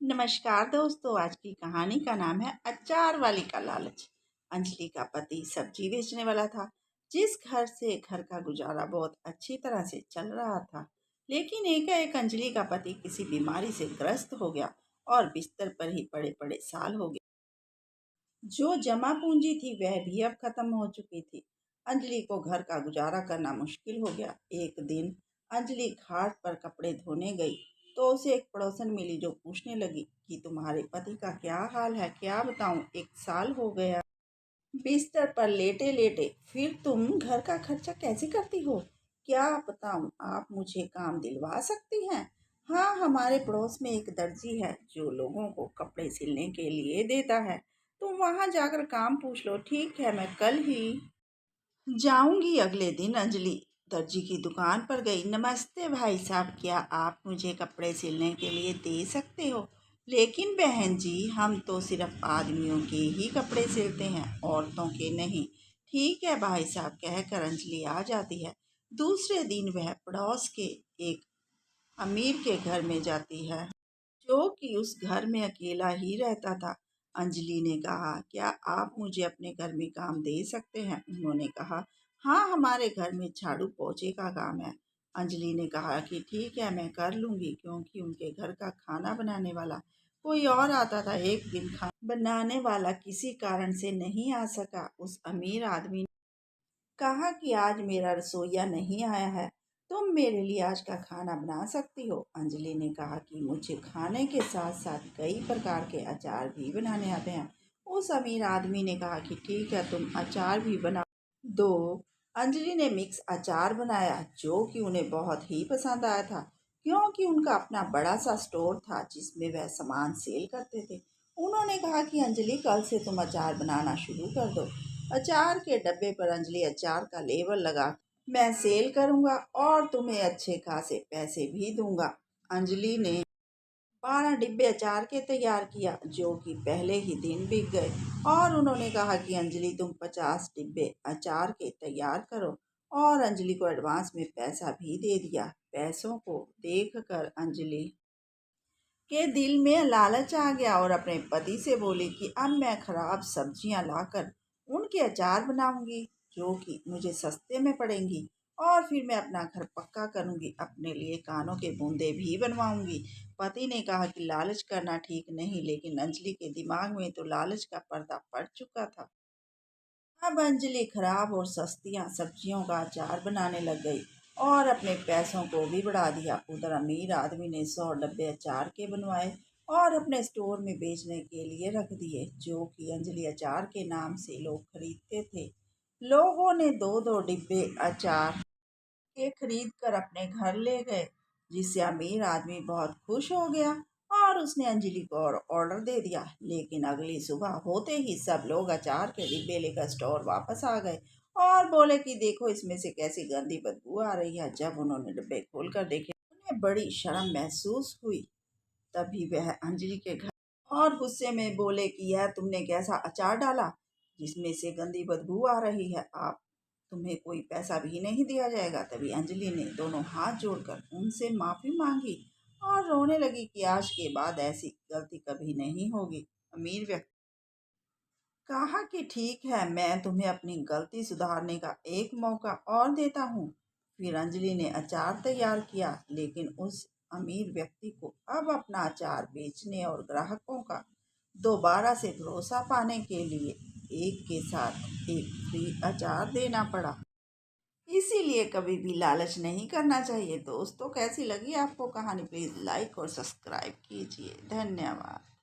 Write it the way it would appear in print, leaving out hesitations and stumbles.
नमस्कार दोस्तों। आज की कहानी का नाम है अचार वाली का लालच। अंजलि का पति सब्जी बेचने वाला था, जिस घर से घर का गुजारा बहुत अच्छी तरह से चल रहा था। लेकिन एकाएक अंजलि का पति किसी बीमारी से ग्रस्त हो गया और बिस्तर पर ही पड़े पड़े साल हो गए। जो जमा पूंजी थी वह भी अब खत्म हो चुकी थी। अंजलि को घर का गुजारा करना मुश्किल हो गया। एक दिन अंजलि घाट पर कपड़े धोने गई तो उसे एक पड़ोसन मिली जो पूछने लगी कि तुम्हारे पति का क्या हाल है। क्या बताऊं, 1 साल हो गया बिस्तर पर लेटे लेटे, फिर तुम घर का खर्चा कैसे करती हो? क्या बताऊं, आप मुझे काम दिलवा सकती हैं? हाँ, हमारे पड़ोस में एक दर्जी है जो लोगों को कपड़े सिलने के लिए देता है। तुम वहां जाकर काम पूछ लो। ठीक है, मैं कल ही जाऊंगी। अगले दिन अंजलि दर्जी की दुकान पर गई। नमस्ते भाई साहब, क्या आप मुझे कपड़े सिलने के लिए दे सकते हो? लेकिन बहन जी, हम तो सिर्फ आदमियों के ही कपड़े सिलते हैं, औरतों के नहीं। ठीक है भाई साहब, कहकर अंजलि आ जाती है। दूसरे दिन वह पड़ोस के एक अमीर के घर में जाती है जो कि उस घर में अकेला ही रहता था। अंजलि ने कहा, क्या आप मुझे अपने घर में काम दे सकते हैं? उन्होंने कहा, हाँ, हमारे घर में झाड़ू पोछे का काम है। अंजलि ने कहा कि ठीक है, मैं कर लूंगी, क्योंकि उनके घर का खाना बनाने वाला कोई और आता था। एक दिन खाना बनाने वाला किसी कारण से नहीं आ सका। उस अमीर आदमी ने कहा कि आज मेरा रसोइया नहीं आया है, तुम मेरे लिए आज का खाना बना सकती हो। अंजलि ने कहा कि मुझे खाने के साथ साथ कई प्रकार के अचार भी बनाने आते हैं। उस अमीर आदमी ने कहा कि ठीक है, तुम अचार भी बना दो। अंजलि ने मिक्स अचार बनाया जो कि उन्हें बहुत ही पसंद आया था, क्योंकि उनका अपना बड़ा सा स्टोर था जिसमें वह सामान सेल करते थे। उन्होंने कहा कि अंजलि, कल से तुम अचार बनाना शुरू कर दो। अचार के डब्बे पर अंजलि अचार का लेबल लगा, मैं सेल करूंगा और तुम्हें अच्छे खासे पैसे भी दूंगा। अंजलि ने 12 डिब्बे अचार के तैयार किया जो कि पहले ही दिन बिक गए। और उन्होंने कहा कि अंजलि, तुम 50 डिब्बे अचार के तैयार करो। और अंजलि को एडवांस में पैसा भी दे दिया। पैसों को देखकर अंजलि के दिल में लालच आ गया और अपने पति से बोली कि अब मैं खराब सब्जियां लाकर उनके अचार बनाऊंगी जो कि मुझे सस्ते में पड़ेंगी। और फिर मैं अपना घर पक्का करूंगी, अपने लिए कानों के बूंदे भी बनवाऊंगी। पति ने कहा कि लालच करना ठीक नहीं, लेकिन अंजलि के दिमाग में तो लालच का पर्दा पड़ चुका था। अब अंजलि खराब और सस्तियां सब्जियों का अचार बनाने लग गई और अपने पैसों को भी बढ़ा दिया। उधर अमीर आदमी ने 100 डब्बे अचार के बनवाए और अपने स्टोर में बेचने के लिए रख दिए, जो कि अंजलि अचार के नाम से लोग खरीदते थे। लोगों ने दो दो डिब्बे अचार के खरीद कर अपने घर ले गए, जिससे अमीर आदमी बहुत खुश हो गया और उसने अंजलि को और ऑर्डर दे दिया। लेकिन अगली सुबह होते ही सब लोग अचार के डिब्बे लेकर स्टोर वापस आ गए और बोले कि देखो, इसमें से कैसी गंदी बदबू आ रही है। जब उन्होंने डिब्बे खोलकर देखे, उन्हें बड़ी शर्म महसूस हुई। तभी वह अंजलि के घर और गुस्से में बोले कि यह तुमने कैसा अचार डाला जिसमें से गंदी बदबू आ रही है। आप तुम्हें कोई पैसा भी नहीं दिया जाएगा। तभी अंजलि ने दोनों हाथ जोड़कर उनसे माफी मांगी और रोने लगी कि आज के बाद ऐसी गलती कभी नहीं होगी। अमीर व्यक्ति कहा कि ठीक है, मैं तुम्हें अपनी गलती सुधारने का एक मौका और देता हूँ। फिर अंजलि ने अचार तैयार किया, लेकिन उस अमीर व्यक्ति को अब अपना अचार बेचने और ग्राहकों का दोबारा से भरोसा पाने के लिए एक के साथ एक फ्री अचार देना पड़ा। इसीलिए कभी भी लालच नहीं करना चाहिए। दोस्तों, कैसी लगी आपको कहानी? प्लीज़ लाइक और सब्सक्राइब कीजिए। धन्यवाद।